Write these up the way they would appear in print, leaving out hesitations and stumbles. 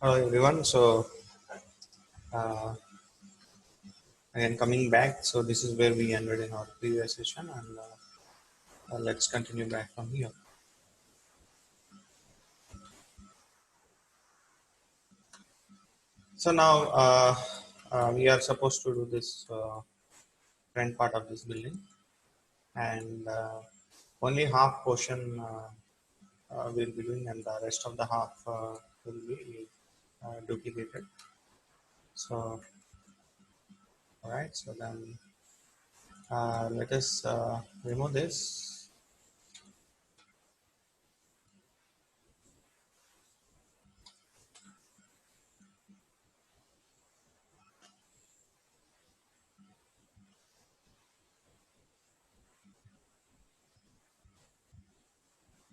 Hello everyone. Uh, Again coming back. So this is where we ended in our previous session, and let's continue back from here. So now we are supposed to do this front part of this building, and only half portion we'll be doing, and the rest of the half will be duplicated. So all right. So then let us remove this.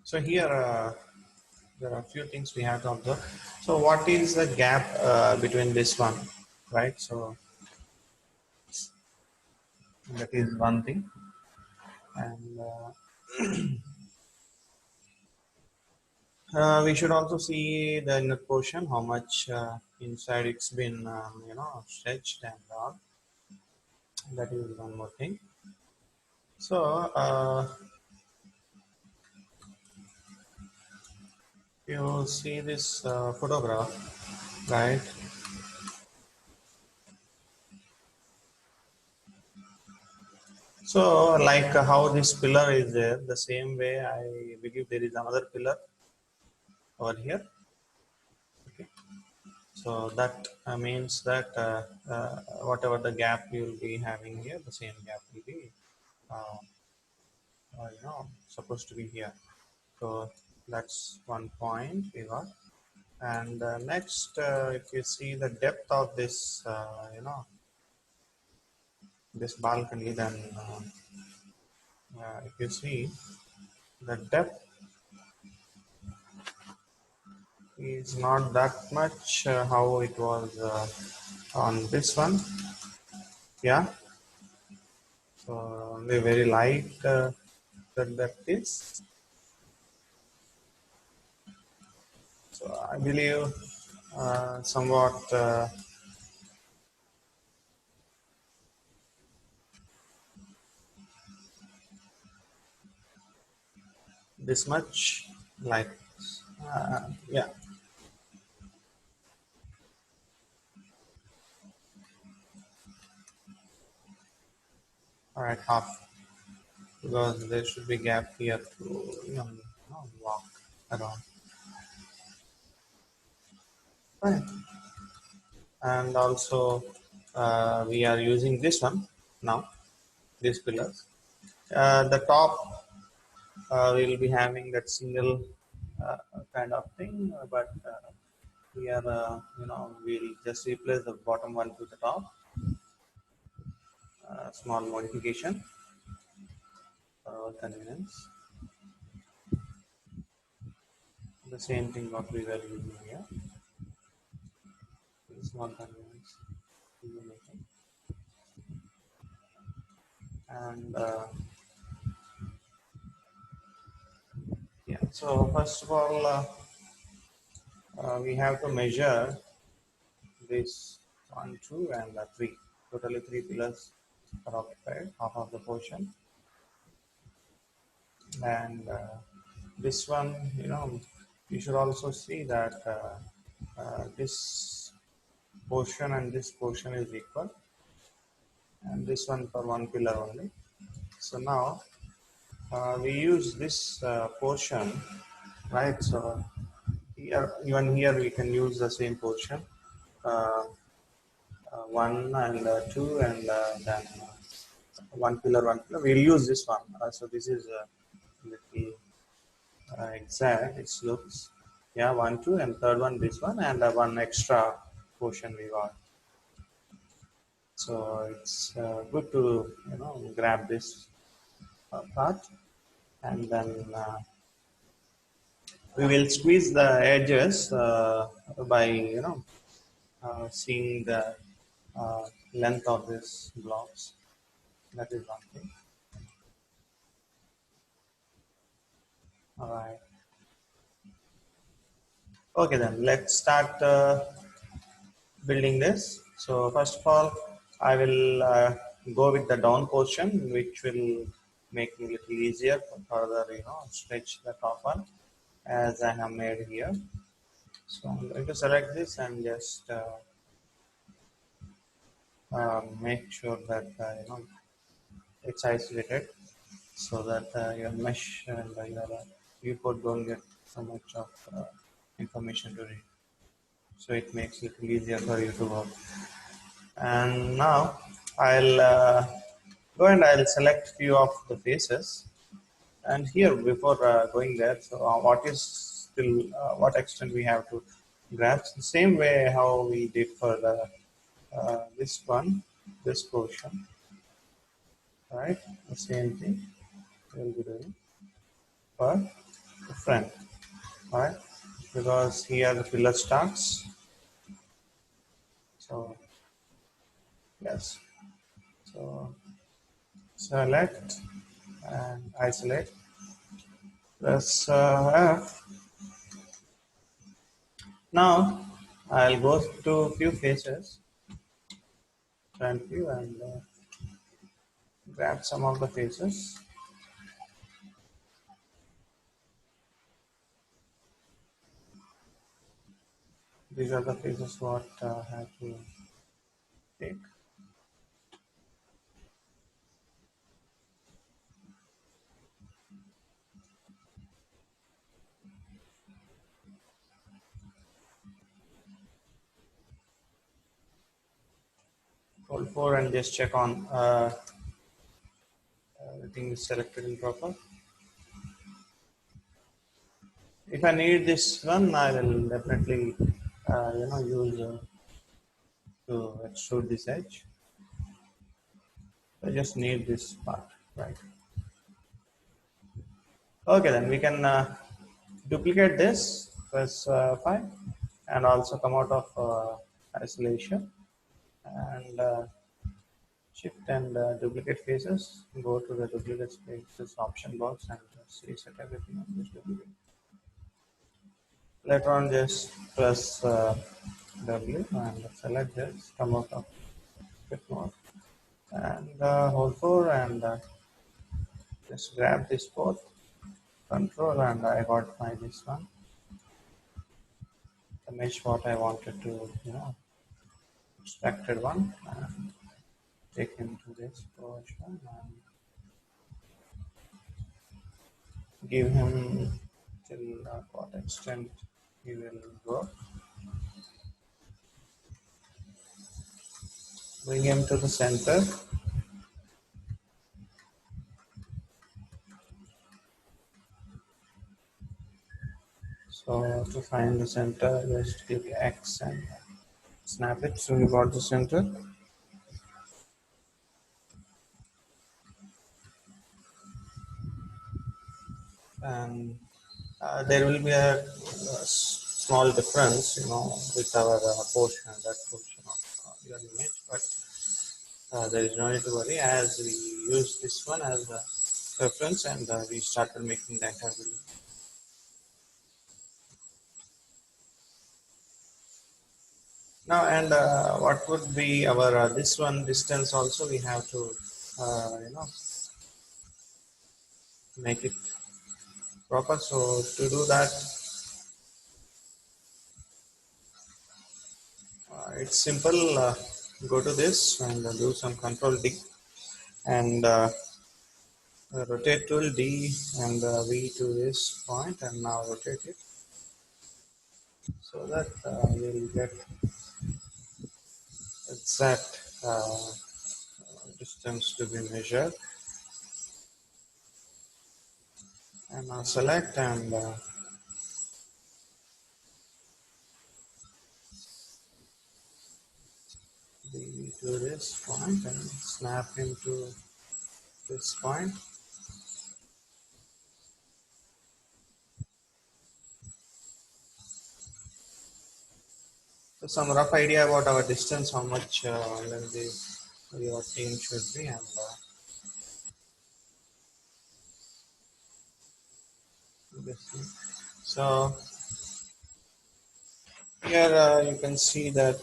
So here. There are a few things we have to observe. So what is the gap between this one, right? So that is one thing, and we should also see the inner portion, how much inside it's been, stretched and all. That is one more thing. So you see this photograph, right? So like how this pillar is there, the same way I believe there is another pillar over here. Okay. So that means that whatever the gap you will be having here, the same gap will be, uh, supposed to be here. So that's one point we got. And next, if you see the depth of this, this balcony, then if you see the depth is not that much how it was on this one. Yeah. So only very light the depth is. So I believe somewhat this much, like yeah. All right, half, because there should be gap here to walk around. Right. And also we are using this one now, these pillars. The top we will be having that single uh, kind of thing, but we are we'll just replace the bottom one to the top. Small modification for our convenience. The same thing what we were using here. Small convenience we will making. And yeah, so first of all, we have to measure this one, two, and three. Totally three pillars are occupied, half of the portion. And this one, you should also see that this portion and this portion is equal, and this one for one pillar only. So now we use this portion, right? So here, even here, we can use the same portion, uh, one and two, and then one pillar, one pillar. We'll use this one. So this is little exact. It looks, yeah, one, two, and third one this one, and one extra portion we got. So it's good to grab this part, and then we will squeeze the edges by seeing the length of these blocks. That is one thing. All right. Okay, then let's start building this. So first of all, I will go with the down portion, which will make it a little easier for further, stretch the top one as I have made here. So I'm going to select this and just make sure that it's isolated so that your mesh and your viewport don't get so much of information to read. So it makes it easier for you to work. And now I'll go and I'll select few of the faces. And here, before going there, so what is still what extent we have to grasp the same way how we did for the this one, this portion, right? The same thing we'll be doing for the front, right? Because here the pillar starts. So yes, so select and isolate. Press F. Now I'll go to few faces, front view, and grab some of the faces. These are the faces what I have to take. Hold 4 and just check on everything is selected in proper. If I need this one, I will definitely use to extrude this edge. I just need this part, right? Okay, then we can duplicate this, press 5, and also come out of isolation and shift and duplicate faces. Go to the duplicate faces option box and just reset everything on this duplicate. Later on, just press W and select this, come out of bit more, and hold 4 and just grab this both control, and I got my this one, the mesh what I wanted to, extracted one, and take him to this version and give him till what extent he will go. Bring him to the center. So to find the center, just click X and snap it. So you got the center. And there will be a small difference, with our portion, that portion of your image, but there is no need to worry as we use this one as a reference and we started making the entire video. Now, and what would be our this one distance also we have to, make it proper. So to do that, it's simple. Go to this and do some Control D and rotate tool D and V to this point, and now rotate it so that we'll get exact distance to be measured. And now select and V to this point and snap into this point. So some rough idea about our distance, how much your team should be, and this thing. So Here you can see that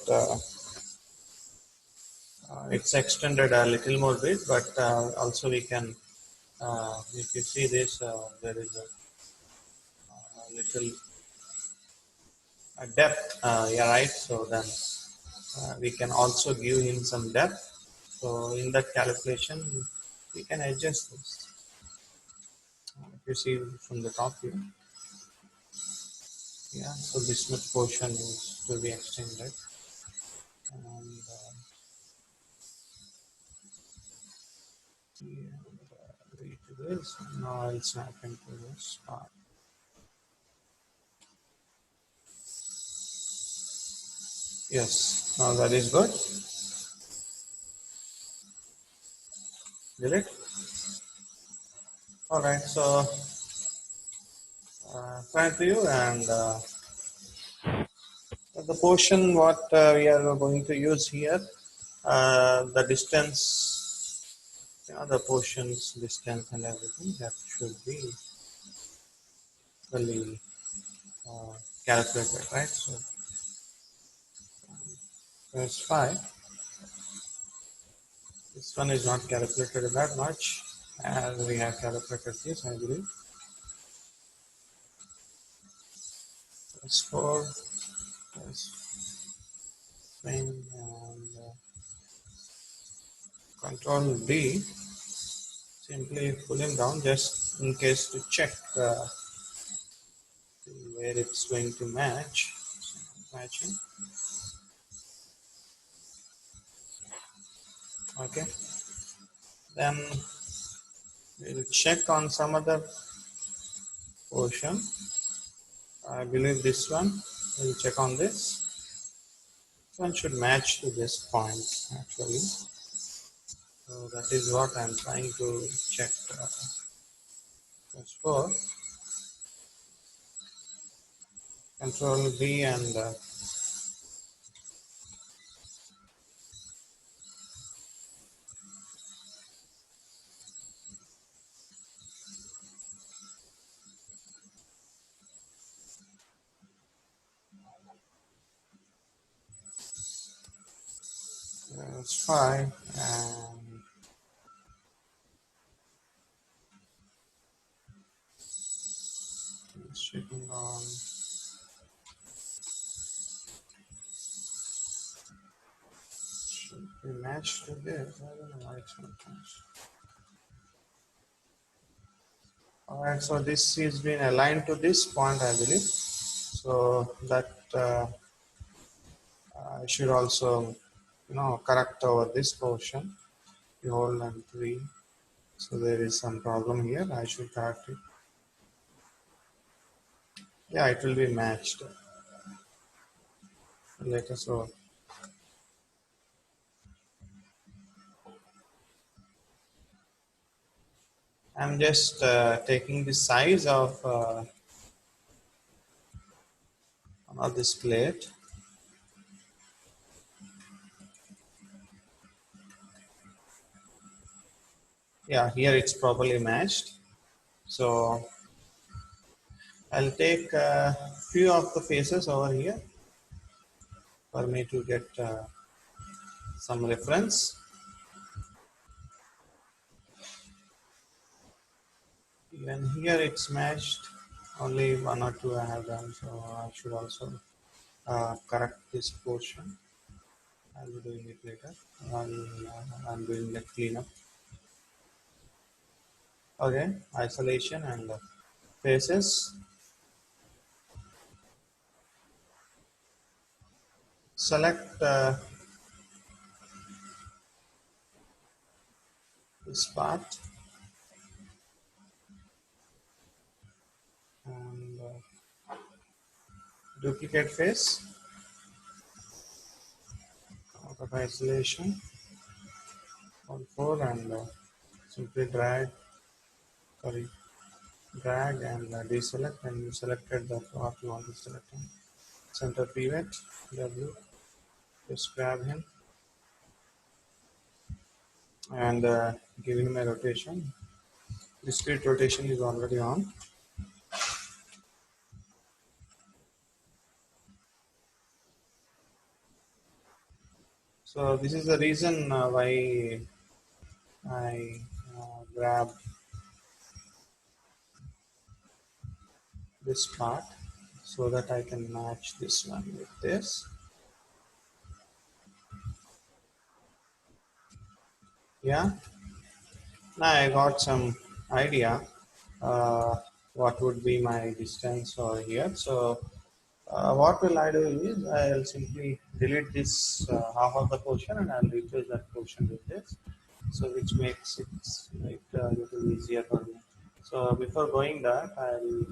it's extended a little more bit, but also we can, if you see this, there is a little depth, yeah, right? So then we can also give him some depth. So in that calculation, we can adjust this. If you see from the top here, yeah, so this much portion is to be extended. And read this. Now I'll snap into this part. Yes, now that is good. Delete. All right, so thank you. And the portion what we are going to use here, the distance, the portions, distance, and everything that should be fully uh, calculated, right? So that's fine. This one is not calculated that much as we have calculated this, I believe. That's 4 plus thing and control D. Simply pull him down just in case to check where it's going to match. Matching. Okay. Then we'll check on some other portion. I believe this one. We'll check on this. This one should match to this point actually. So that is what I'm trying to check. That's 4. Control B and that's 5 and checking on should be matched to this. I don't know why it's not matched. Alright, so this is been aligned to this point, I believe. So that I should also, correct over this portion, the whole and 3. So there is some problem here. I should correct it. Yeah, it will be matched later. So I'm just taking the size of this plate. Yeah, here it's properly matched. So I'll take a few of the faces over here for me to get some reference. Even here it's matched, only 1 or 2 I have done, so I should also correct this portion. I'll be doing it later. I'm doing the cleanup. Okay, isolation and faces. Select this part and duplicate face. Out of isolation. Control and simply drag and deselect, and you selected the what you want to select. Center pivot, W, just grab him and give him a rotation. Discrete rotation is already on. So this is the reason why I grab this part so that I can match this one with this. Yeah, now I got some idea uh, what would be my distance over here. So what will I do is I'll simply delete this half of the portion and I'll replace that portion with this. So which makes it a little easier for me. So before going that, I'll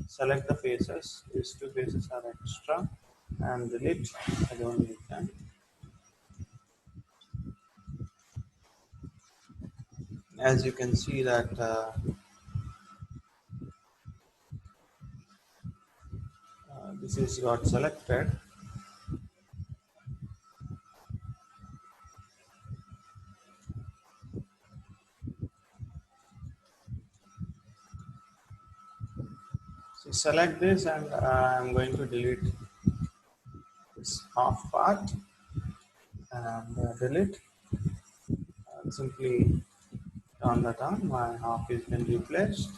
select the faces. These two faces are extra and delete. I don't need them. As you can see that this is got selected. So select this and I'm going to delete this half part and delete. Simply turn that on. My half is been replaced.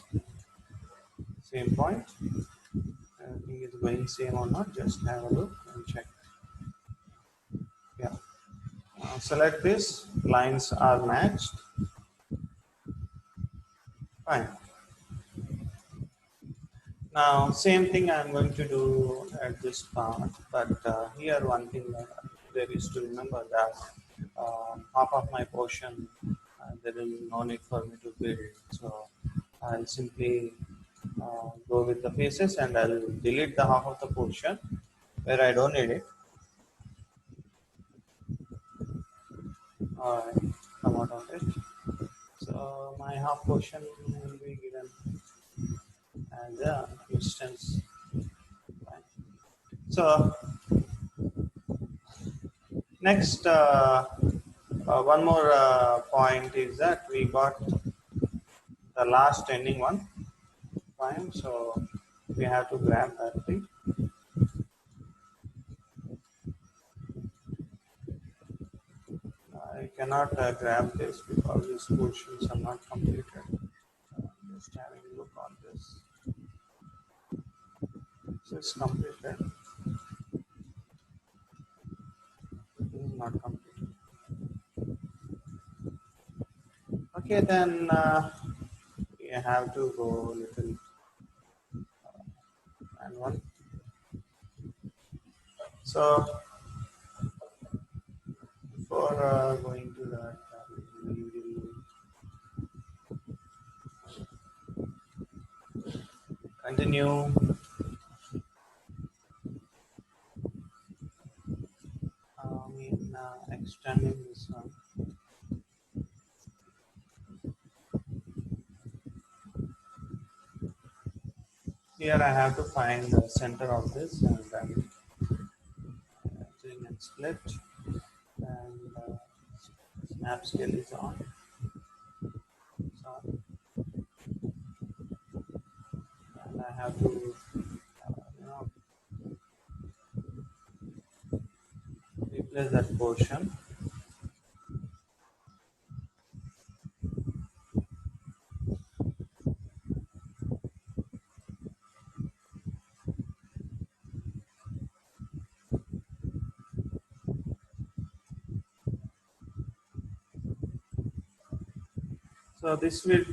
Same point. Everything is going same or not. Just have a look and check. Yeah. Select this. Lines are matched. Fine. Now same thing I'm going to do at this part, but here one thing there is to remember that half of my portion there is no need for me to build. So I'll simply go with the faces and I'll delete the half of the portion where I don't need it. Alright, come out of it. So my half portion will be given as a instance. Right. So next, one more point is that we got the last ending one. Fine, so we have to grab that thing. I cannot grab this because these portions are not completed. Just having a look on this. So it's completed. This is not completed. Okay, then we have to go a little and one. So before going to that, we will continue in extending this one. Here I have to find the center of this and then doing and split and snap scale is on. So, and I have to you know replace that portion. So this will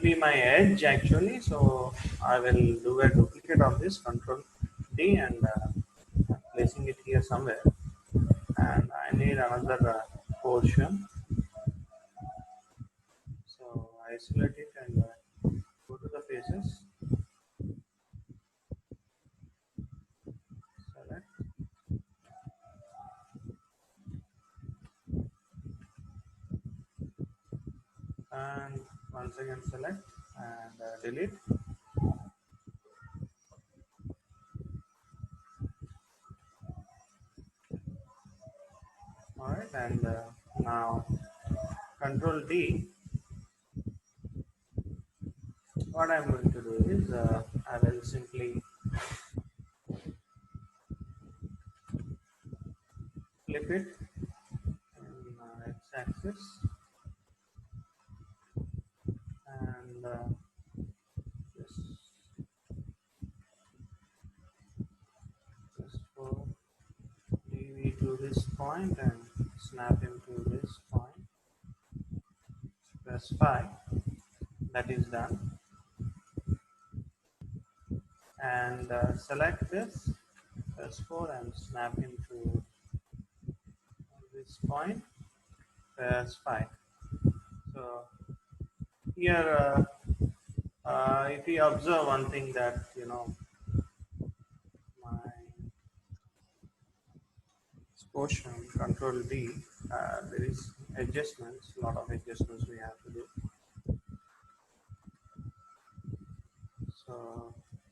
be my edge actually. So I will do a duplicate of this Control D and placing it here somewhere. And I need another portion. So isolate it and go to the faces. Select and once again select and delete. All right, and now Control D. What I'm going to do is I will simply flip it this and this for DV to this point and snap him to this point. Press 5. That is done. And select this, press 4 and snap him to this point. Press 5. So here, if you observe one thing that my portion control D, there is adjustments, a lot of adjustments we have to do. So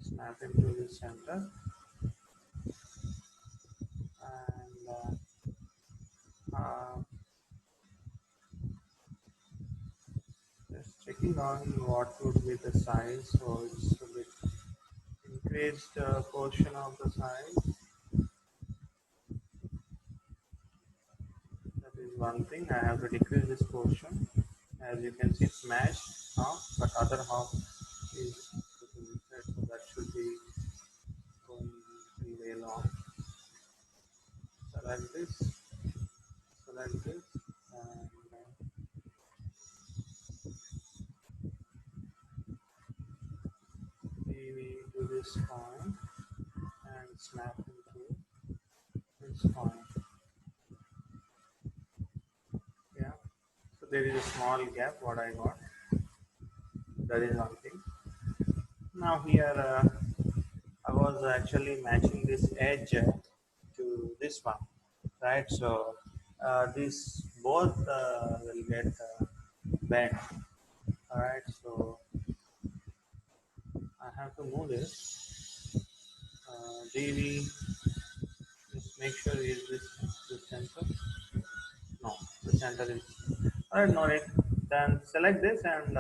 snap into the center and just checking on what would be the size. So it's a bit increased portion of the size. That is one thing. I have to decrease this portion. As you can see, it's matched half, but other half is inside, so that should be going way long. Select this, and we do this point and snap into this point. Yeah. So there is a small gap. What I got. That is one thing. Now here I was actually matching this edge to this one, right? So this both will get bent. All right. So I have to move this. DV. Just make sure is this center. No, the center is. All right, no it. Then select this and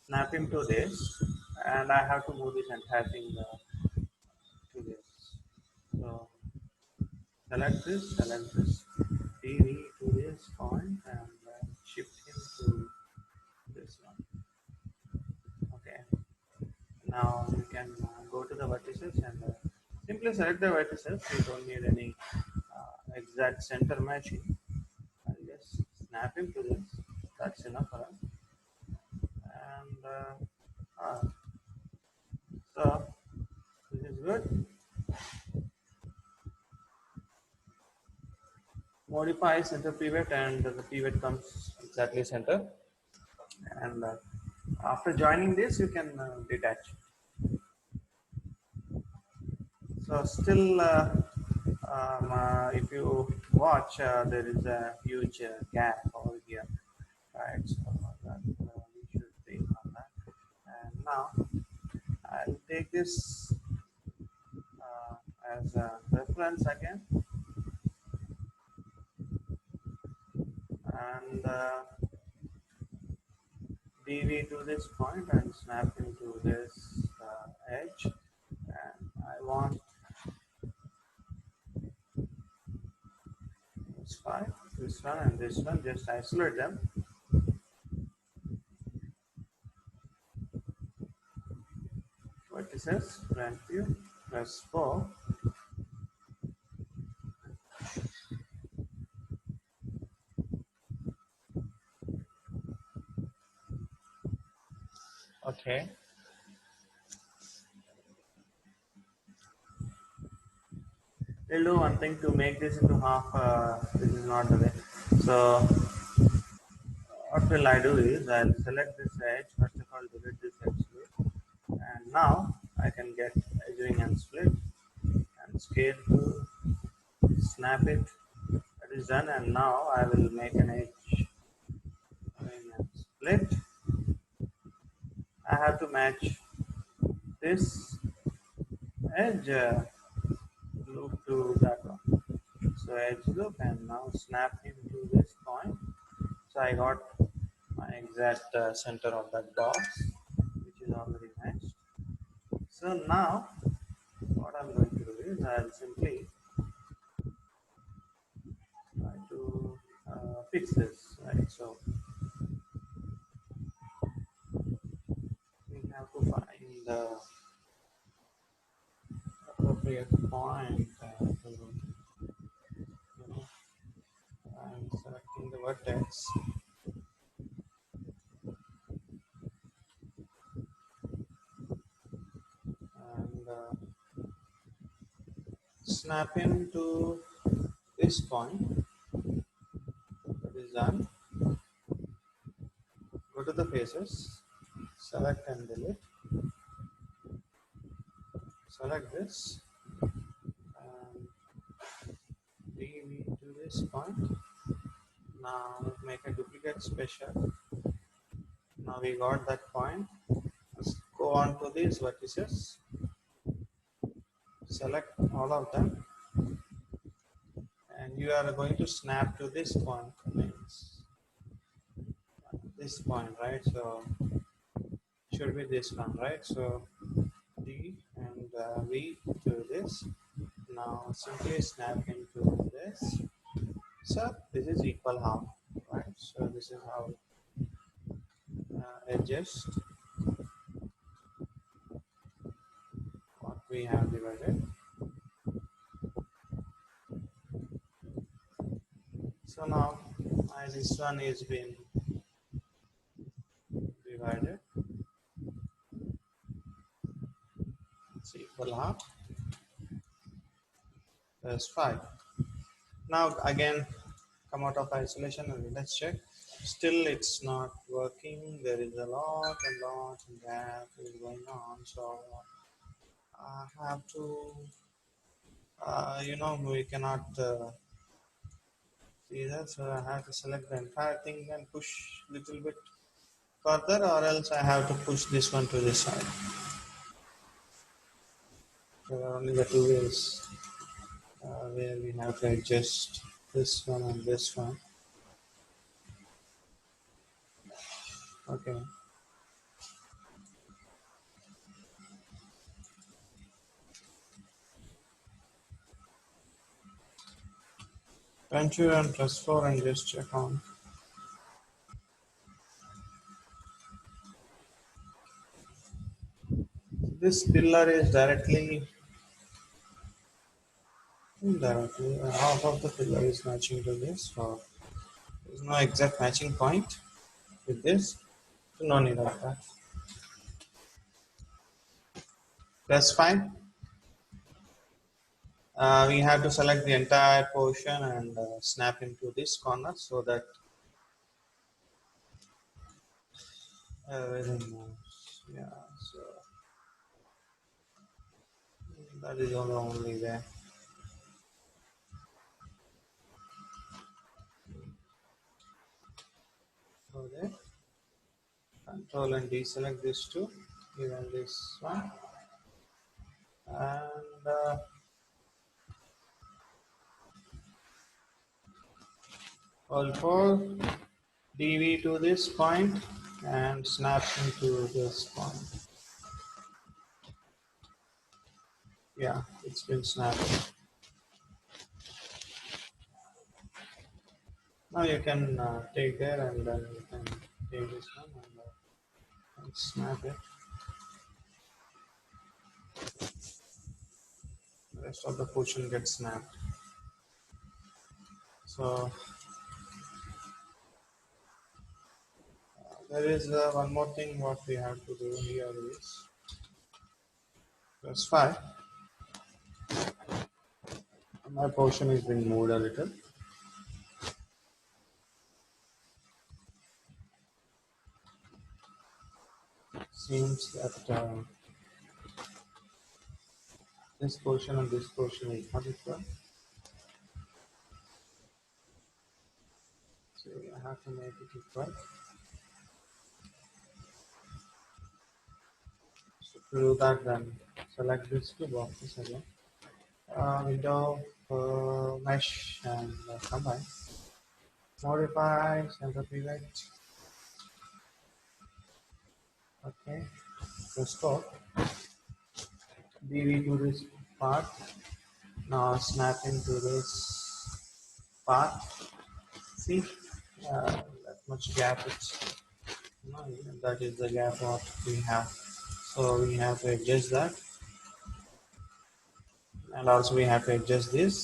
snap him to this, and I have to move this entire thing to this. So select this, DV to this point, and shift him to this one. Okay. Now you can go to the vertices and simply select the vertices. You don't need any exact center matching. I'll just snap him to this. That's enough for us. And so this is good. Modify center pivot, and the pivot comes exactly center. And after joining this, you can detach. So still, if you watch, there is a huge gap over here, right? So that we should take on that. And now I'll take this as a reference again, and DV to this point and snap into this edge. And I want this one and this one, just isolate them. Vertices, front view, press 4. Okay. We'll do one thing to make this into half. This is not the way. So what will I do is I'll select this edge. First of all, delete this edge split, and now I can get edging and split and scale to snap it. That is done, and now I will make an edge and split. I have to match this edge loop to that one. So edge loop, and now snap him to this point. So I got my exact center of that box, which is already matched. So now what I'm going to do is I'll simply try to fix this, right? So we have to find the appropriate point to, I'm selecting the vertex, and snap into this point. That is done. Go to the faces, select and delete, select this, and DV to this point. Now make a duplicate special. Now we got that point. Let's go on to these vertices, select all of them, and you are going to snap to this point, means this point, right? So should be this one, right? So D and V to this. Now simply snap into this. So this is equal half, right? So this is how adjust what we have divided. So now this one is being divided. It's equal half. That's 5. Now again come out of isolation and let's check. Still it's not working. There is a lot of gap is going on. So I have to, we cannot see that. So I have to select the entire thing and push little bit further, or else I have to push this one to this side. There are only the two ways where we have to adjust this one and this one. Okay. Enter and press 4 and just check on. This pillar is directly, indirectly, half of the pillar is matching to this. So there's no exact matching point with this. So no need of that. That's fine. We have to select the entire portion and snap into this corner so that everything moves. Yeah, so that is all only there. So there, Control and deselect this two, even this one, and hold for DV to this point and snap into this point. Yeah, it's been snapped. Now you can take there and then you can take this one and snap it. The rest of the portion gets snapped. So there is one more thing what we have to do here is press 5. My portion is being moved a little. Seems that this portion and this portion is not equal. So I have to make it equal. So to do that, then select these two boxes again. Window, mesh, and combine. Modify, center pivot. Okay. Restore. DV to this part. Now snap into this part. See? that much gap. It's no, that is the gap what we have. So we have to adjust that, and also we have to adjust this.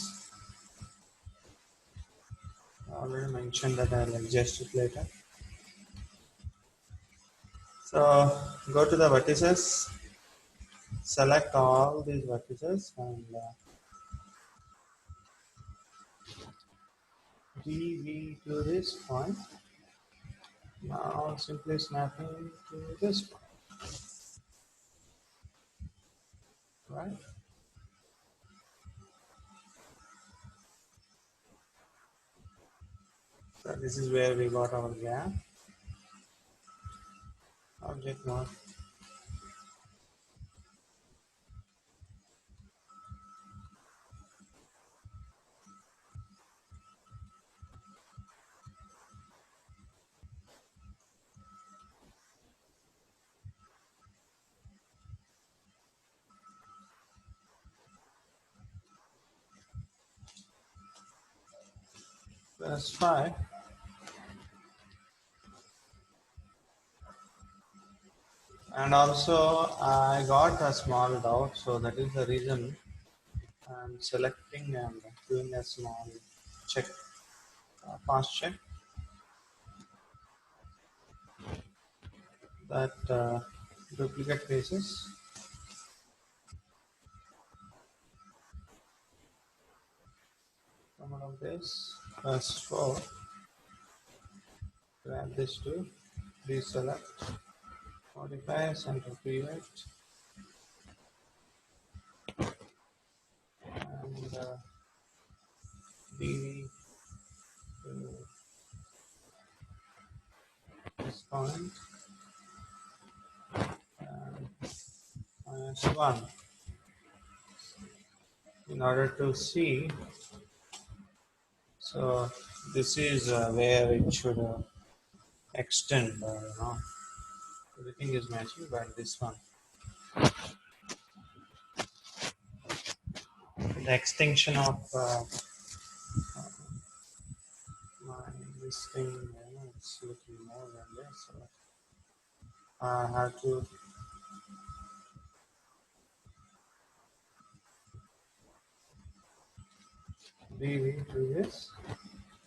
I already mentioned that I'll adjust it later. So go to the vertices, select all these vertices, and DV to this point. Now simply snapping to this point, right? So this is where we got our gap. Object mode. That's fine. And also I got a small doubt, so that is the reason I'm selecting and doing a small check, fast check, that duplicate faces. Come out of this, first four, grab this two, deselect, modify, center pivot, and DV to this point, and -1 in order to see. So this is where it should extend, everything is matching, but this one, the extension of my this thing, it's looking more than this. So I have to leave to this.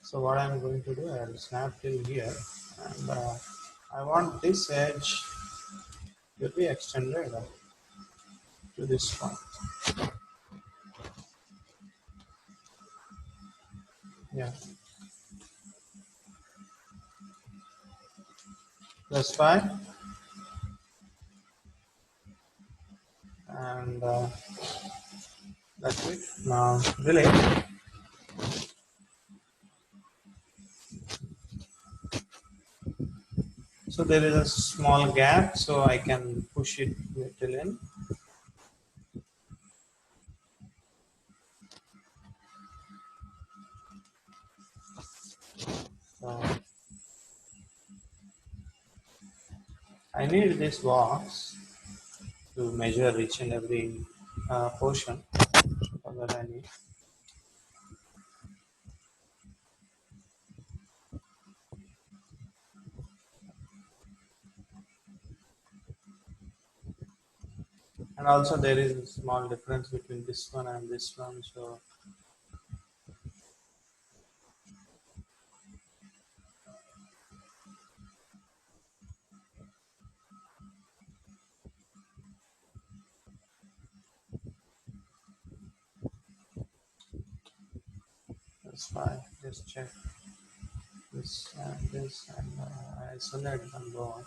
So what I'm going to do, I'll snap till here, and I want this edge to be extended to this point. Yeah, that's fine. And that's it. Now delete. So there is a small gap, so I can push it little in. So I need this box to measure each and every portion. For that I need. And also there is a small difference between this one and this one. So that's fine. Just check this, and I select and go on.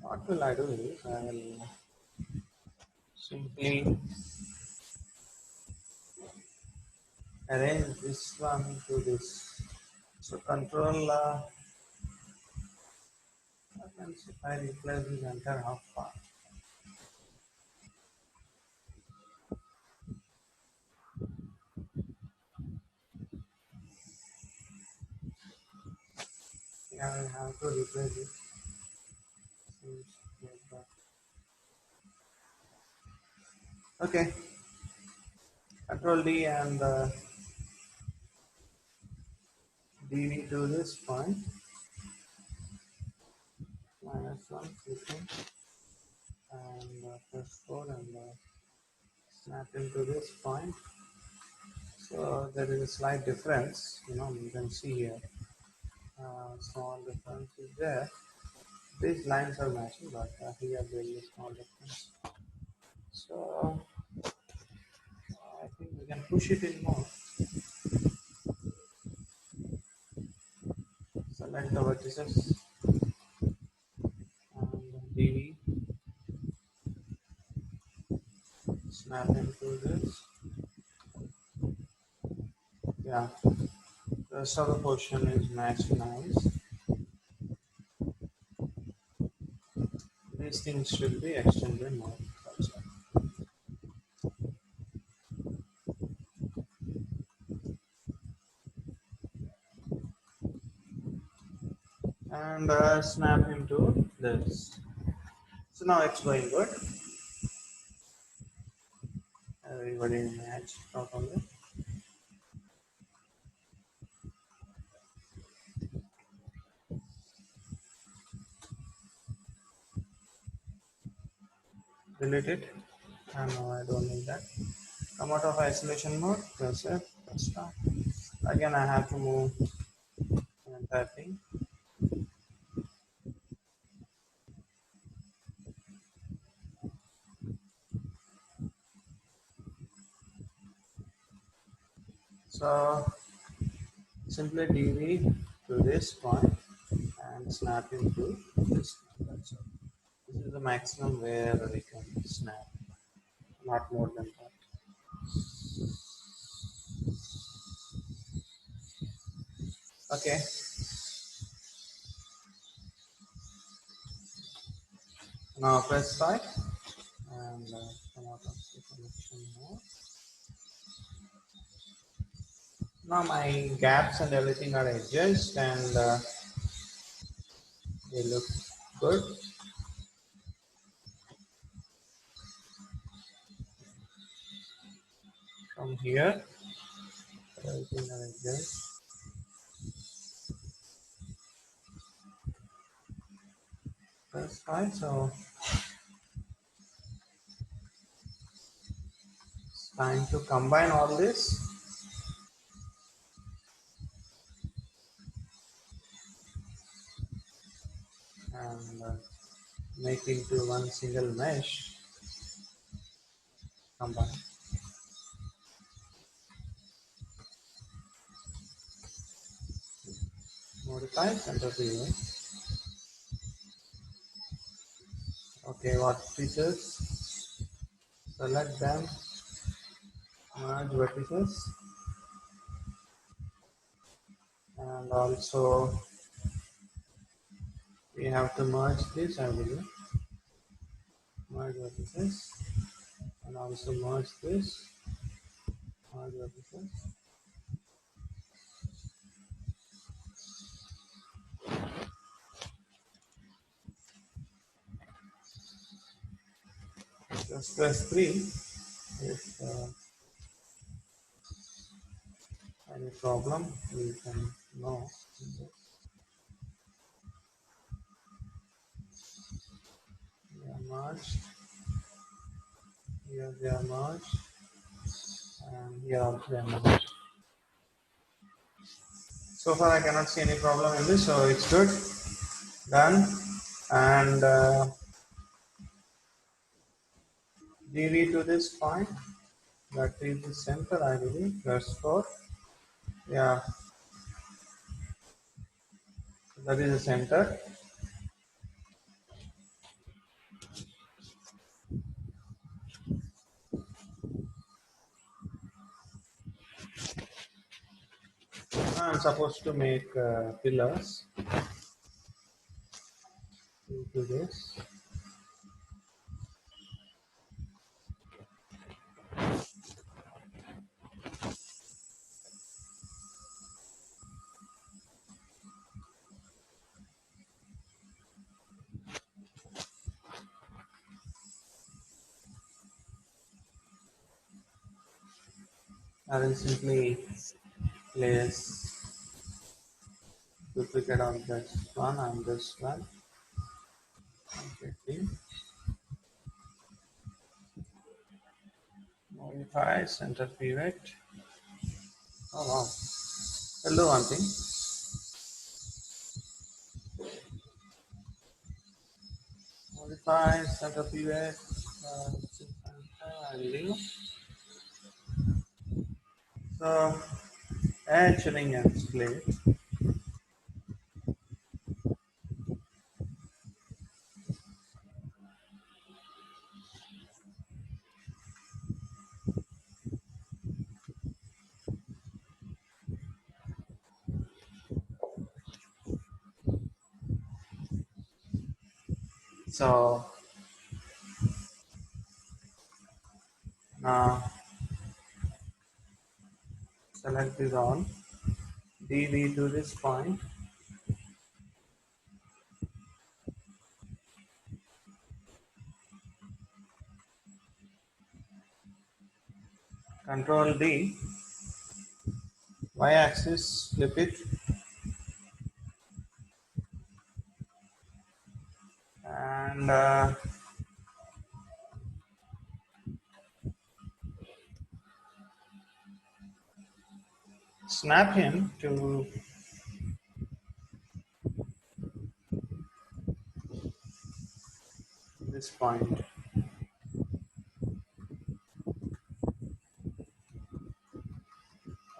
What will I do is I will simply arrange this one to this. So control, if I replace this entire half part. Yeah, I have to replace it. Seems like that. Okay, Control D and DV to this point, -1, clicking, and press 4 and snap into this point. So there is a slight difference, you can see here. Small difference is there. These lines are matching, but here there is a small difference. So I think we can push it in more. Select the vertices and DV, snap into this. Yeah, the rest of the portion is matched nice. These things should be extended more. That's all. And snap into this. So now it's going good. Everybody matched properly. Delete it. No, I don't need that. Come out of isolation mode. Press F. Press start. Again, I have to move the entire thing. So simply DV to this point and snap into this. That's all. This is the maximum where we can snap, not more than that. Okay, now press 5 and come out of the connection mode. Now my gaps and everything are adjusted and they look good. From here, everything are adjusted. Press 5, so it's time to combine all this and make into one single mesh. Combine. Modify center view. Okay, what features? Select them, merge vertices, and also we have to merge this, I believe. Merge vertices, and also merge this, merge vertices. Just press 3 if any problem, we can know. They are merged, here they are merged, and here also they are merged. So far I cannot see any problem in this, so it's good. Done. And DV to this point, that is the center, I believe. Press 4. Yeah, that is the center. I'm supposed to make pillars into this. I will simply place duplicate of this one and this one completely. Modify center pivot. Oh wow. I'll do one thing. Modify center pivot. I'll leave. So edge ring and split. So now select this all. DV to this point. Control D. Y axis flip it and snap him to this point.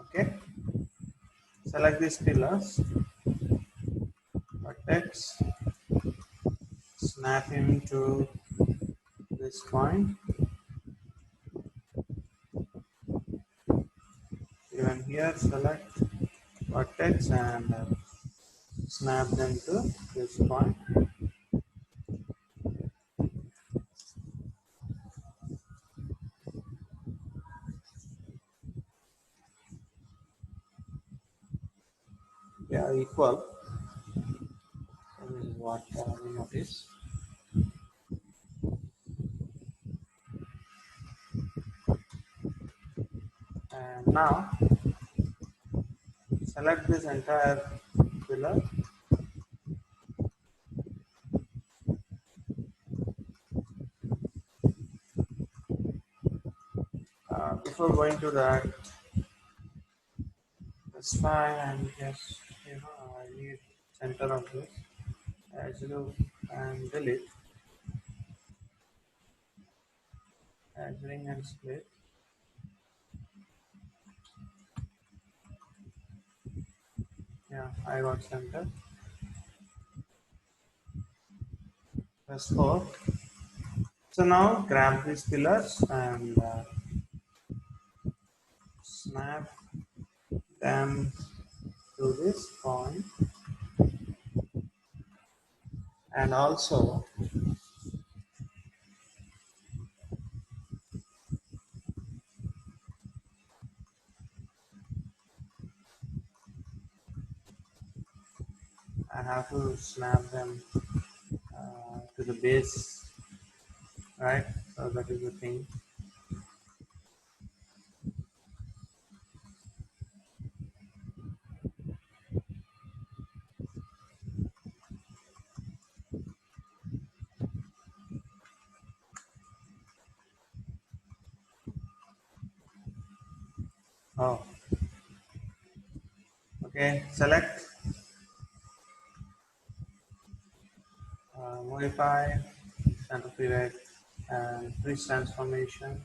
Okay. Select these pillars. Vertex. Snap him to this point. Even here, select vertex and snap them to this point. They are equal. So this is what we notice. And now select this entire pillar. Before going to that, that's fine. And just I need center of this. As you and delete, as ring and split. Yeah, I got center. Press 4. So now grab these pillars and snap them to this point, and also I have to snap them to the base, right? So that is the thing. Oh, okay. Select, modify, center pivot, and freeze transformation,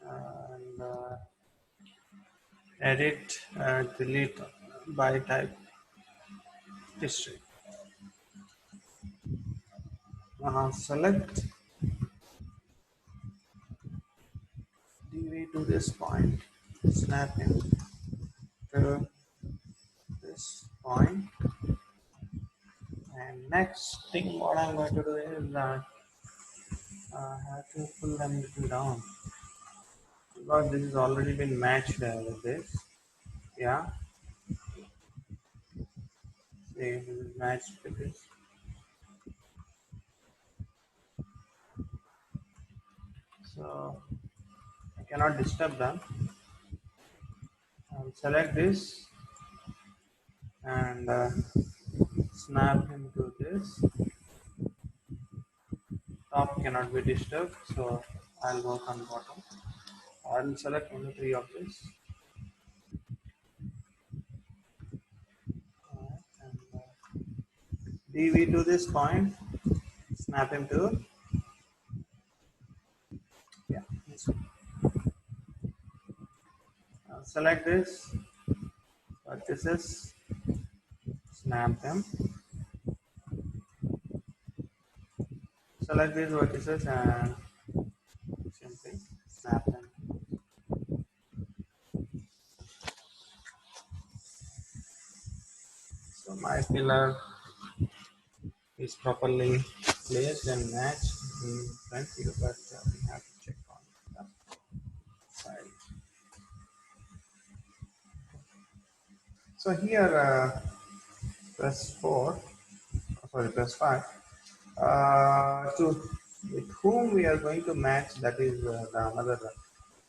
and edit, delete by type history. Select DV to this point, snap him to this point, and next thing what I'm going to do is that I have to pull them little down because this has already been matched with this. Yeah, see, this is matched with this. So I cannot disturb them. I'll select this and snap him to this. Top cannot be disturbed, so I'll work on bottom. I'll select only three of this. And DV to this point, snap him to, yeah, this one. Select this, vertices, snap them. Select these vertices and simply snap them. So my pillar is properly placed and matched in front view, but we have to check on the side. So here, press 4, sorry, press 5. To with whom we are going to match, that is the another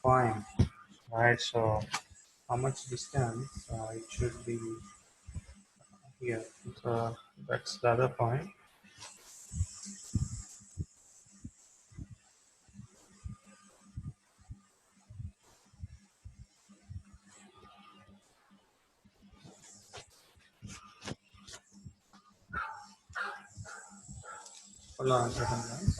point, right? So how much distance it should be here. So that's the other point. Hold on a second, guys.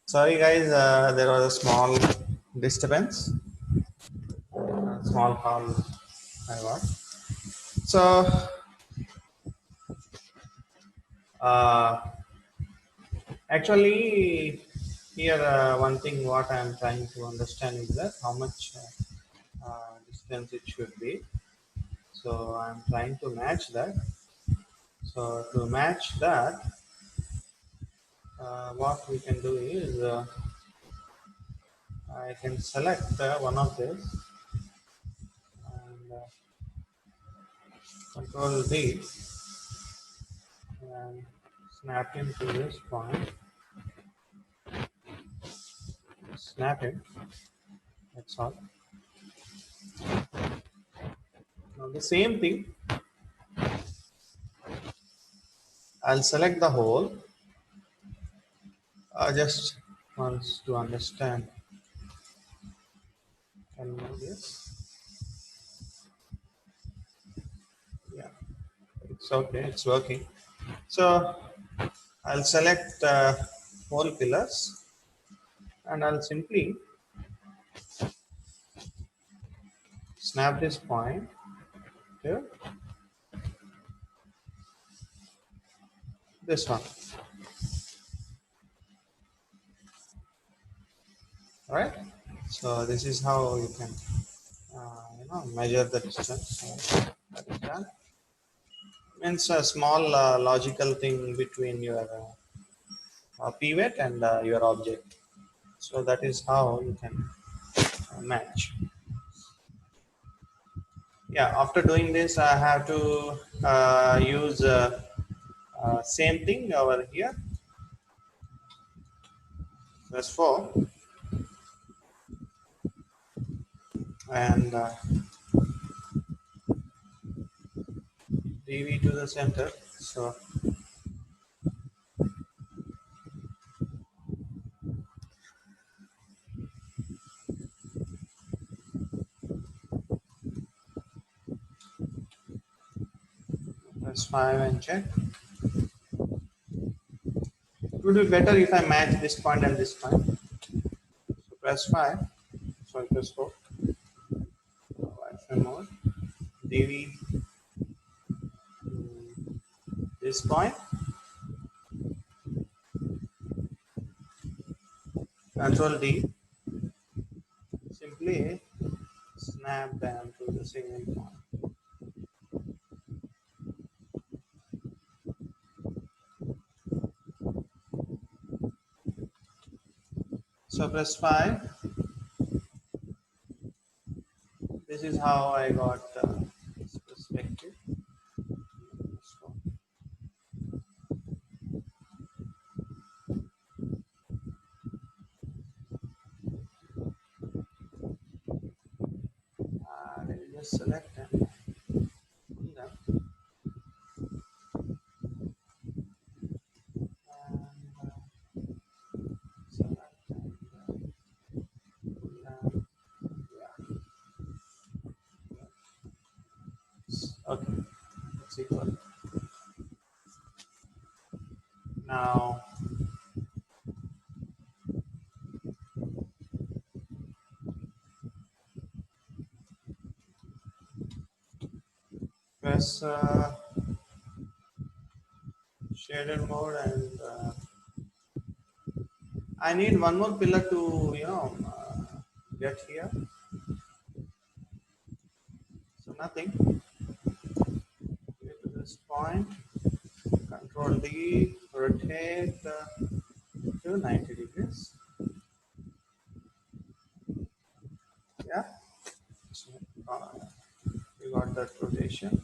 Sorry guys, there was a small disturbance, small call I got. So uh, actually here one thing what I am trying to understand is that how much distance it should be. So I am trying to match that. So to match that, what we can do is I can select one of this and control D and snap into this point, snap it, that's all. Now the same thing, I'll select the whole, just wants to understand, can you move this? Yeah, it's okay, it's working. So I'll select whole pillars and I'll simply snap this point to this one. All right. So this is how you can, measure the distance. So that is done. Means a small logical thing between your pivot and your object. So that is how you can match. Yeah. After doing this, I have to use same thing over here. Press 4 and DV to the center. So press 5 and check. It would be better if I match this point and this point. So press 5. So press 4. Wi-Fi mode. DV this point. Control D. Simply snap them to the single point. So press 5. This is how I got this perspective. So, I will just select them. Pull them. And select and pull them. Yeah. Okay. That's equal. Now press shaded mode and I need one more pillar to get here. So nothing. Get to this point. Control D. Rotate to 90 degrees. Yeah. So, we got that rotation.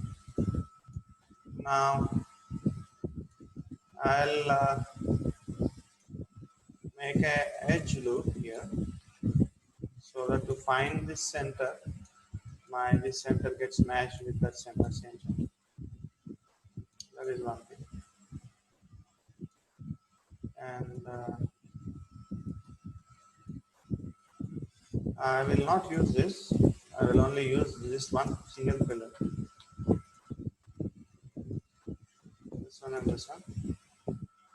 Now I'll make a edge loop here so that to find this center, this center gets matched with that center. That is one thing. And I will not use this. I will only use this one single pillar. This one and this one.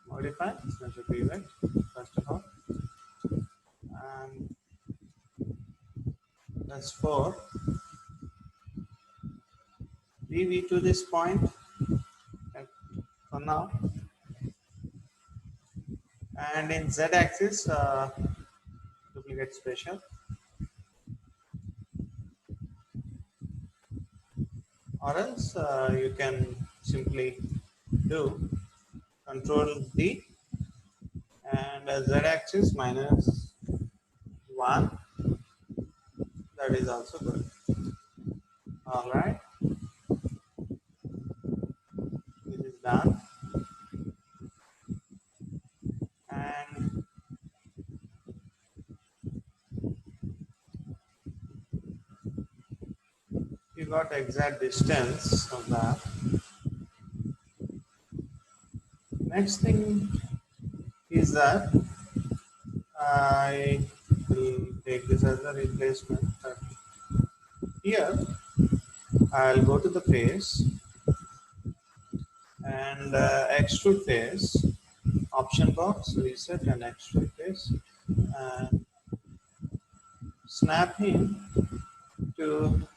Modify. This one should be right. First of all. plus 4 dv to this point for now, and in z axis duplicate spatial, or else you can simply do control D and z axis minus 1, that is also good. Alright, this is done, and you got exact distance of that. Next thing is that I will take this as a replacement. But here I'll go to the face and extrude face, option box, reset and extrude face, and snap him to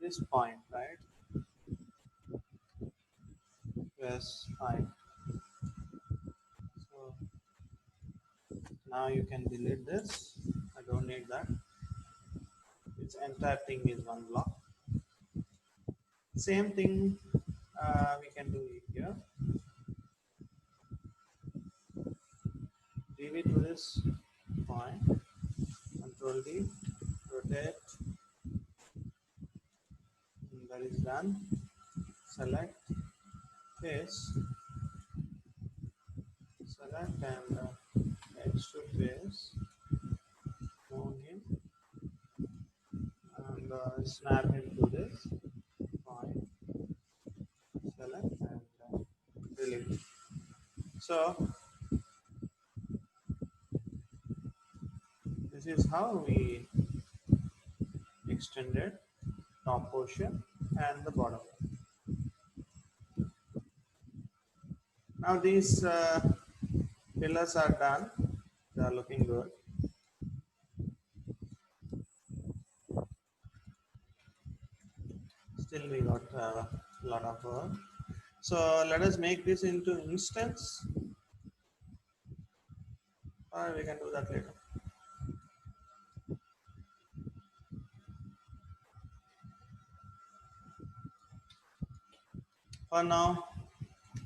this point, right? Yes, fine. So now you can delete this. I don't need that. This entire thing is one block. Same thing we can do it here. dv to this point, control D, rotate, and that is done. Select face, select and extrude face, move him and snap him to this point, select and delete. So this is how we extended top portion and the bottom. Now these pillars are done, they are looking good. Still we got a lot of work. So let us make this into instance, or we can do that later. For now,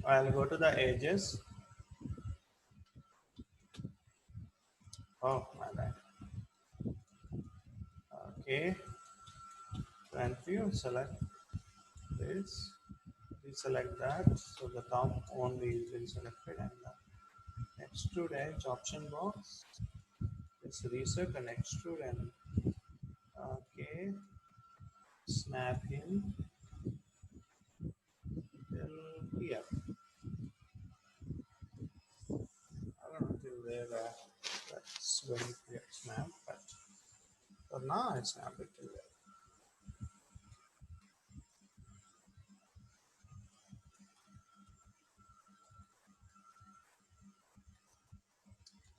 I'll go to the edges. Oh, my bad. Okay, front view, select this, deselect that, so the top only is been selected, and the extrude edge option box, let's reset and extrude and okay, snap in till here. I don't know till where that's going to get snapped, but for now I snapped it till there.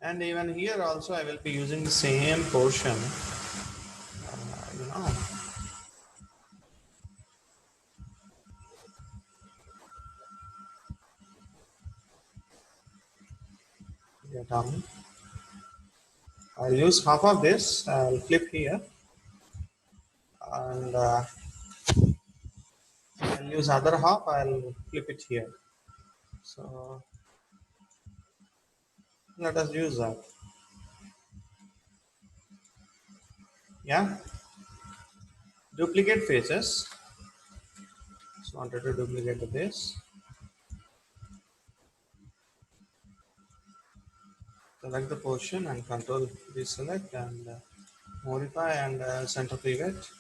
And even here also I will be using the same portion, you know. Yeah, done. I'll use half of this, I'll flip here, and I'll use other half, I'll flip it here. So let us use that. Yeah, duplicate faces. Just wanted to duplicate the base. Select the portion and control deselect and modify and center pivot.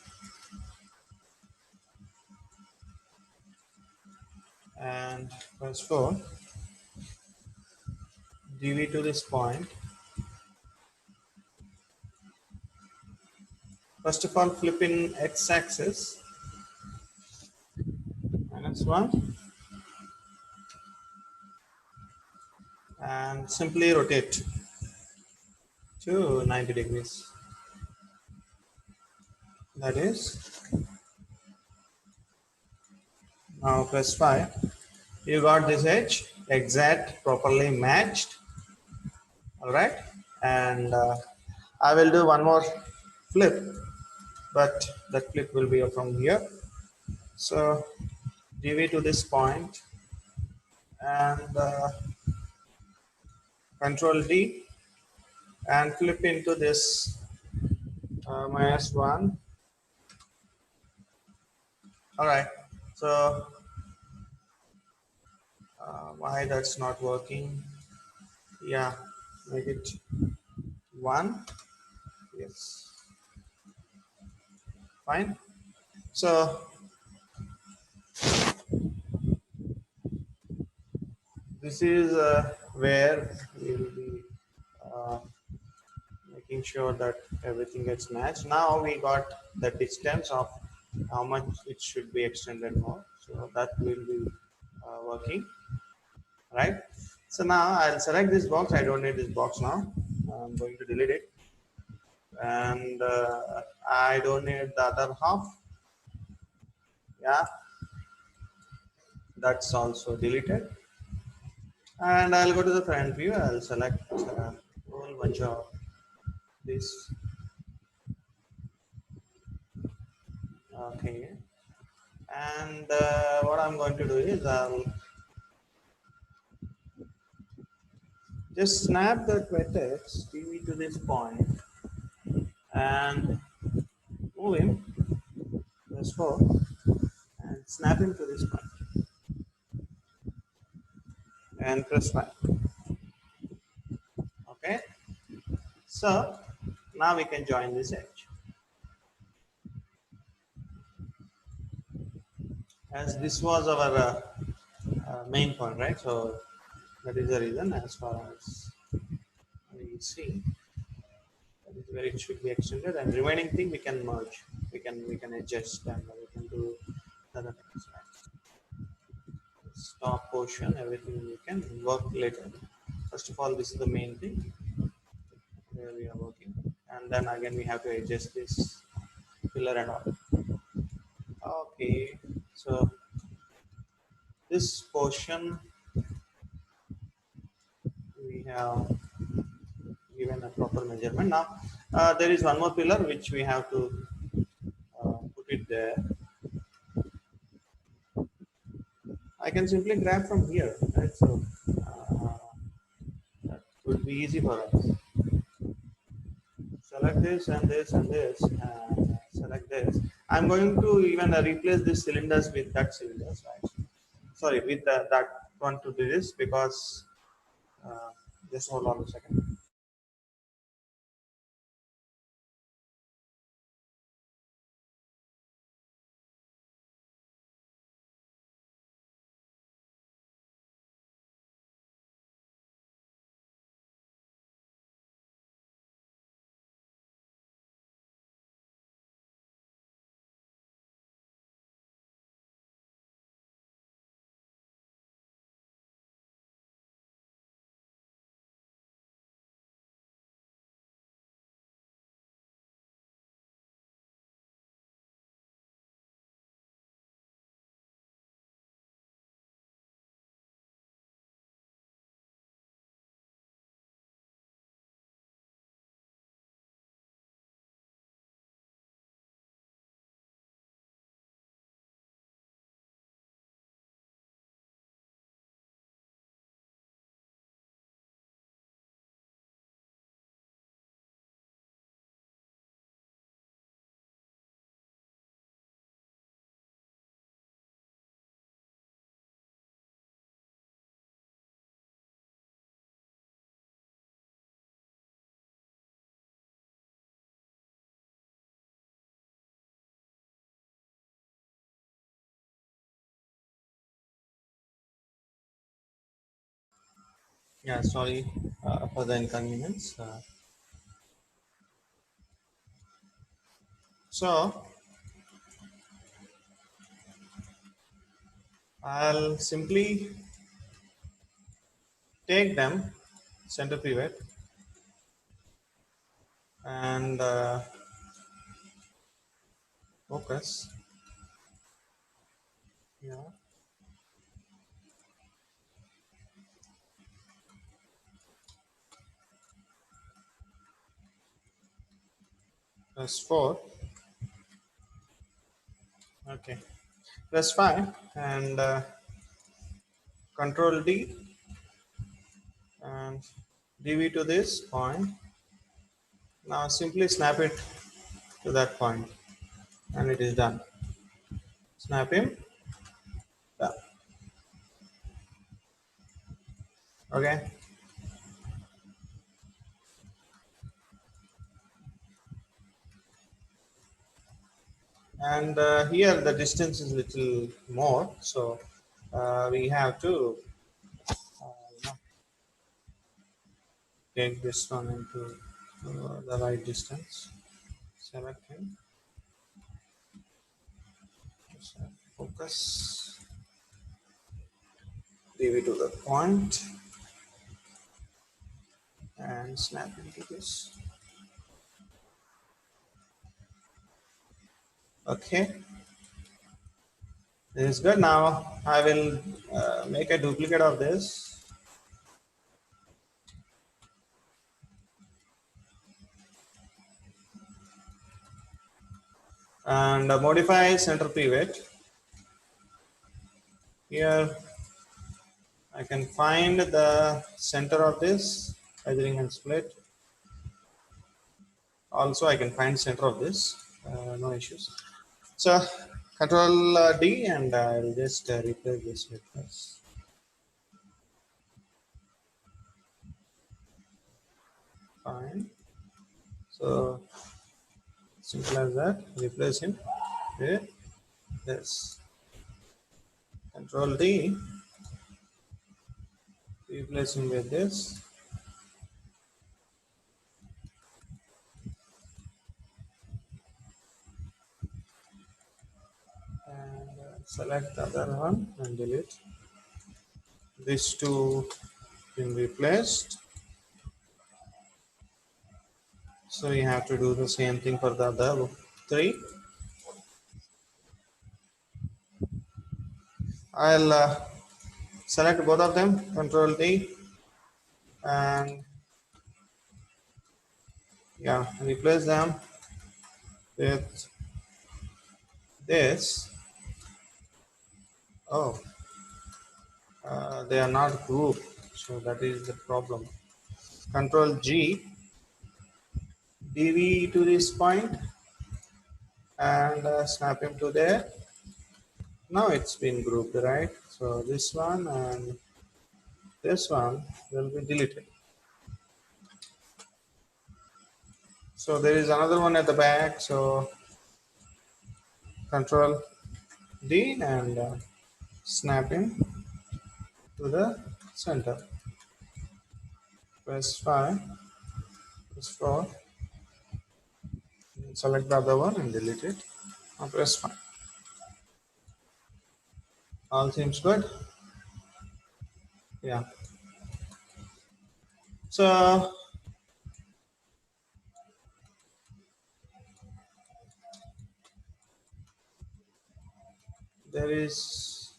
And press 4, dv to this point. First of all, flip in x-axis, -1, and simply rotate to 90 degrees. That is, now press 5. You got this edge exact, properly matched. All right, and I will do one more flip, but that flip will be from here. So DV to this point and Control D and flip into this -1. All right, so why that's not working? Yeah, make it 1. Yes, fine. So this is where we will be uh, making sure that everything gets matched. Now we got the distance of how much it should be extended more. So that will be working, right? So now I'll select this box. I don't need this box now. I'm going to delete it. And I don't need the other half. Yeah, that's also deleted. And I'll go to the front view. I'll select a whole bunch of this. Okay. And what I'm going to do is I'll just snap that vertex TV to this point and move him, press 4, and snap him to this point and press 5. Okay, so now we can join this edge. As this was our main point, right? So that is the reason as far as we see that is where it should be extended, and remaining thing we can merge, we can adjust, and we can do other things. Right? Stop portion, everything we can work later. First of all, this is the main thing where we are working, and then again we have to adjust this pillar and all. Okay, so this portion we have given a proper measurement. Now there is one more pillar which we have to put it there. I can simply grab from here, right? So that would be easy for us. Select this and this and this and select this. I'm going to even replace these cylinders with that cylinders, right? Sorry, with that one to do this because uh, just hold on a second. Yeah, sorry for the inconvenience. So I'll simply take them center pivot and focus. Yeah. Press 4. Okay. Press 5 and Control D and DV to this point. Now simply snap it to that point and it is done. Snap him. Done. Okay. And here the distance is little more, so we have to uh, take this one into the right distance. Select him. Focus. Leave it to the point and snap into this. Okay, this is good. Now I will make a duplicate of this and modify center pivot. Here I can find the center of this measuring and split. Also I can find center of this, no issues. So Control D and I'll just replace this with this. Fine. So simple as that. Replace him with this. Control D. Replace him with this. And select the other one and delete. These two been replaced. So you have to do the same thing for the other three. I'll select both of them, Control D, and yeah, replace them with this. Oh, they are not grouped, so that is the problem. Control G, DV to this point, and snap him to there. Now it's been grouped, right? So this one and this one will be deleted. So there is another one at the back. So Control D and snap him to the center. Press 5, press 4, select the other one and delete it. Now press 5. All seems good. Yeah. So there is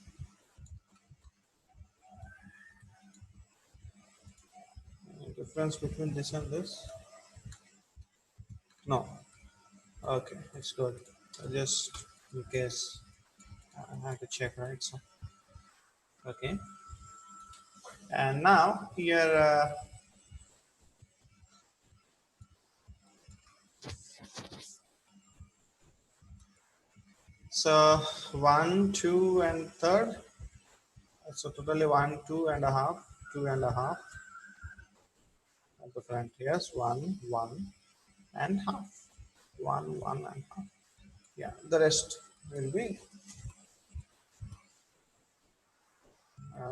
a difference between this and this. No. Okay, it's good. Just in case I have to check, right? So okay. And now here so 1, 2, and third. So totally 1, 2.5, 2.5 at the front. Yes, 1, 1.5, 1, 1.5. Yeah, the rest will be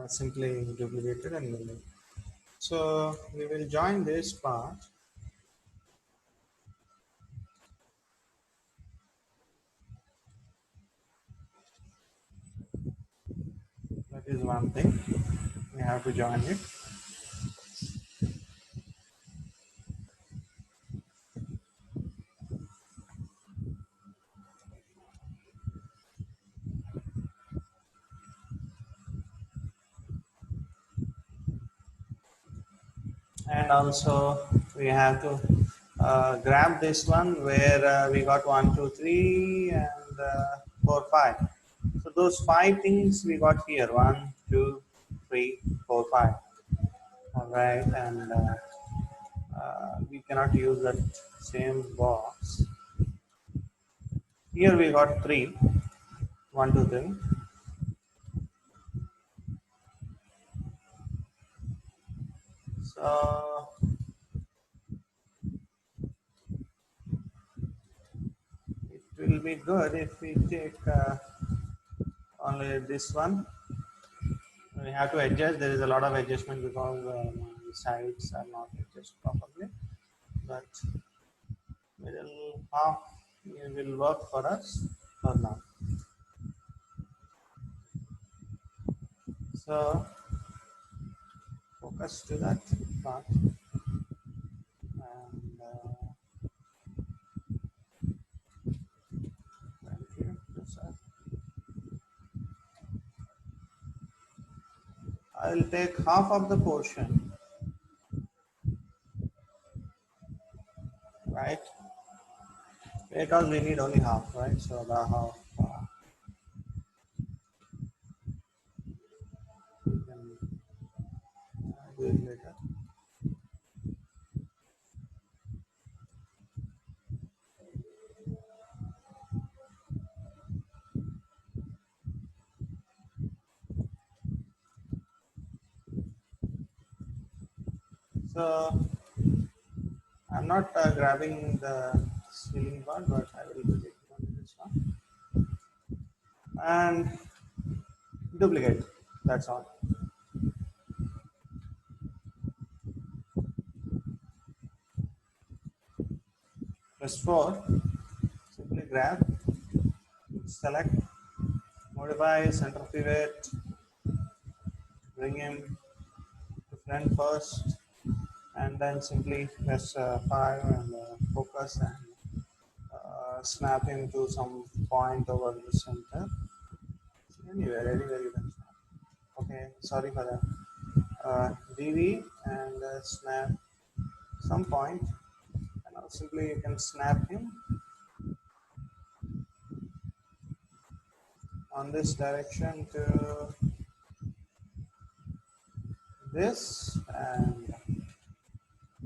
simply duplicated and moving. So we will join this part. That is one thing. We have to join it. and also we have to grab this one where we got 1 2 3 and 4 5. So those 5 things we got here, 1 2 3 4 5. All right, and we cannot use that same box. Here we got 3 1 2 3. So it will be good if we take only this one. We have to adjust. There is a lot of adjustment because the sides are not adjusted properly. But middle half will work for us for now. So focus to that part and thank you. I will take half of the portion, right? Because we need only half, right? So the half we can do it later. So I'm not grabbing the ceiling part, but I will be taking on this one and duplicate. That's all. Press 4. Simply grab, select, modify center pivot, bring him to front first, and then simply press 5 and focus and snap him to some point over the center. Anywhere you can snap. Okay, sorry for that. DV and snap some point, and now simply you can snap him on this direction to this, and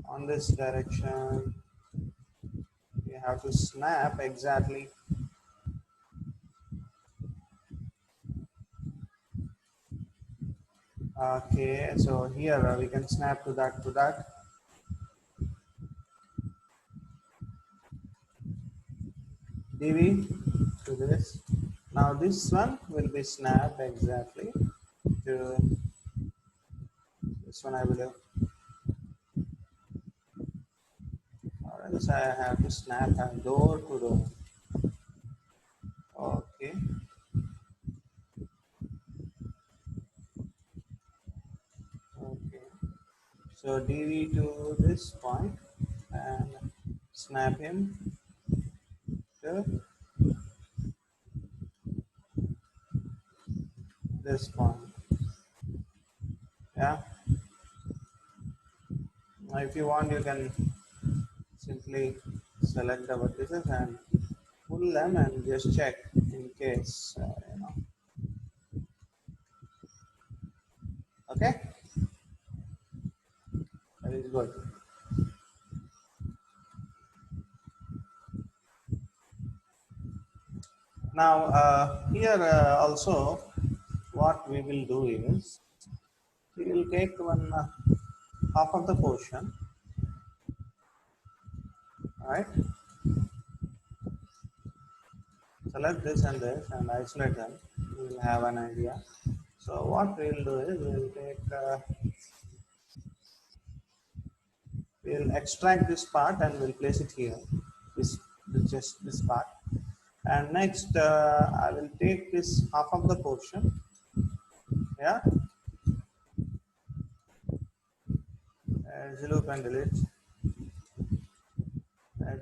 on this direction you have to snap exactly. Okay, so here we can snap to that DV to this. Now this one will be snapped exactly to this one, I believe. Or else I have to snap door to door. Okay. Okay. So DV to this point and snap him to this point. Yeah. Now if you want, you can simply select the vertices and pull them and just check in case, Okay, that is good. Now here also what we will do is we will take one half of the portion, right? Select this and isolate them. We will have an idea. So what we will do is we will take we will extract this part and we'll place it here. Just this part. And next I will take this half of the portion. Yeah. Loop and delete.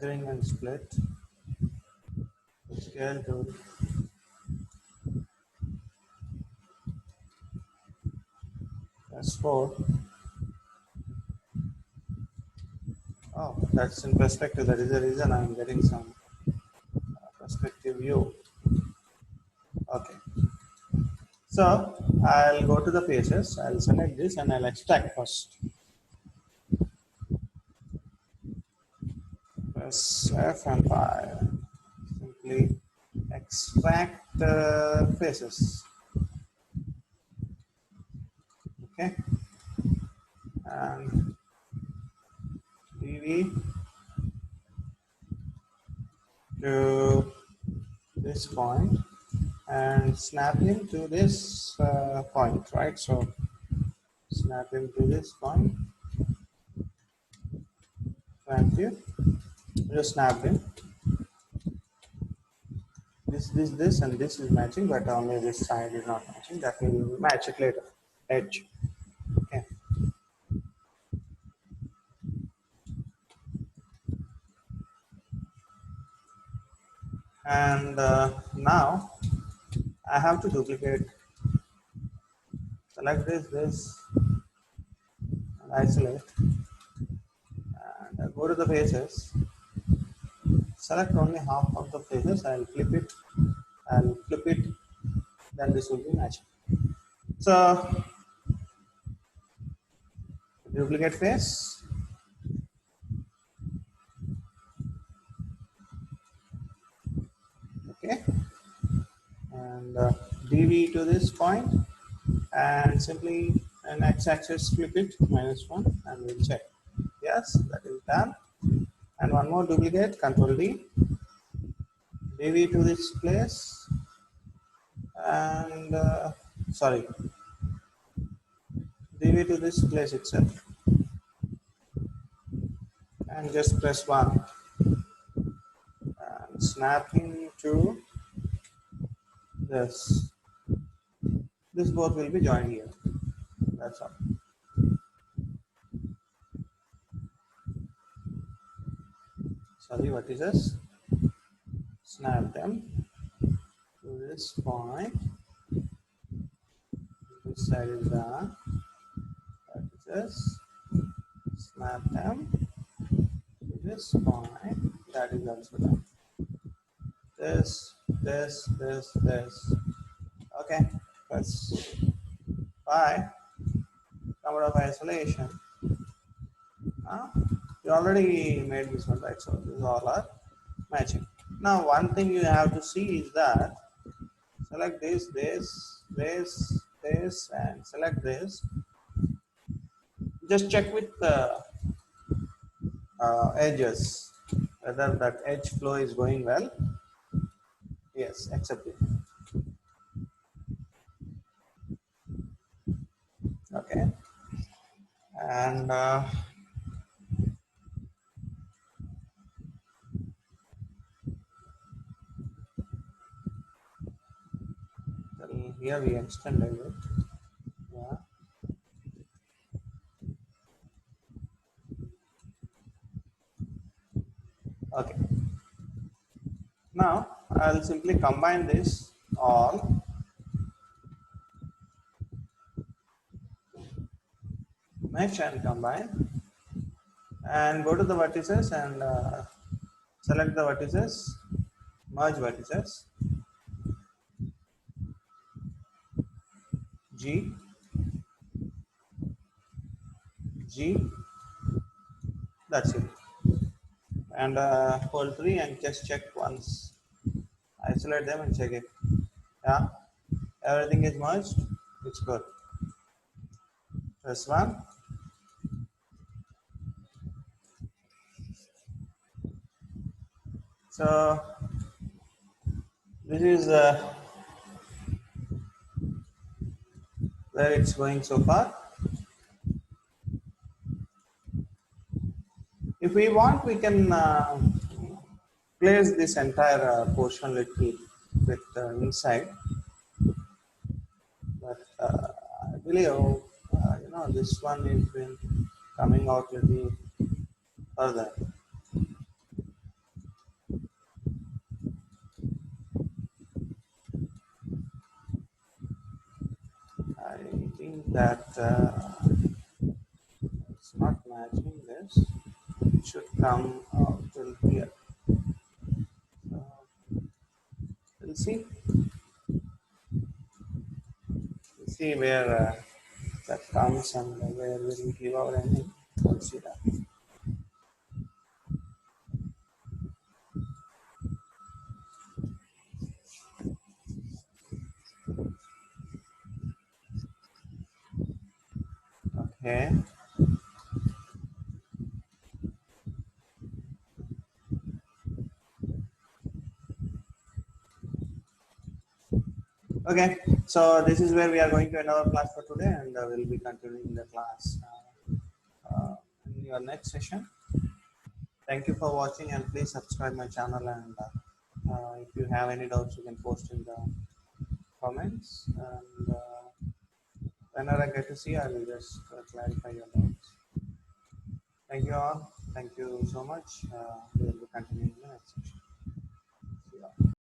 Ring and split. Scale tool. That's 4. that's in perspective. That is the reason I'm getting some perspective view. Okay. So I'll go to the faces. I'll select this and I'll extract first. Press F and 5. Simply extract faces. Okay. And DV to this point and snap him to this point, right? So snap him to this point. Thank you. Just snap him. This, and this is matching, but only this side is not matching. That will match it later. Edge. Okay. And now I have to duplicate. Select this, and isolate, and go to the faces. Select only half of the faces. I'll flip it. Then this will be matching. So duplicate face. Okay. And DV to this point, and simply an x-axis flip it -1, and we'll check. Yes, that is done. And one more duplicate, Control D, DV to this place, and sorry, DV to this place itself, and just press 1 and snapping to this. This both will be joined here. That's all. Sorry, what is this? Snap them to this point. This side is done. What is this? Snap them to this point. That is also done. This. Okay. Press 5. Cover of isolation. You already made this one, right? So these all are matching. Now one thing you have to see is that select this, and select this. Just check with the edges whether that edge flow is going well. Yes, accept it. Okay. And here we extended it. Yeah. Okay. Now I'll simply combine this all. Mesh and combine, and go to the vertices and select the vertices, merge vertices, G, that's it. And hold 3 and just check once. Isolate them and check it. Yeah, everything is merged. It's good. Press 1. So this is where it's going so far. If we want, we can place this entire portion little bit inside, but I believe this one has been coming out little further. I think that it's not matching this. it should come out till here. We'll see. We'll see where that comes and where we'll give our ending. We'll see that. Okay. Okay, so this is where we are going to end our class for today, and we'll be continuing the class in your next session. Thank you for watching, and please subscribe my channel. And if you have any doubts, you can post in the comments. And whenever I get to see, I will just clarify your doubts. Thank you all. Thank you so much. We will be continuing the next session.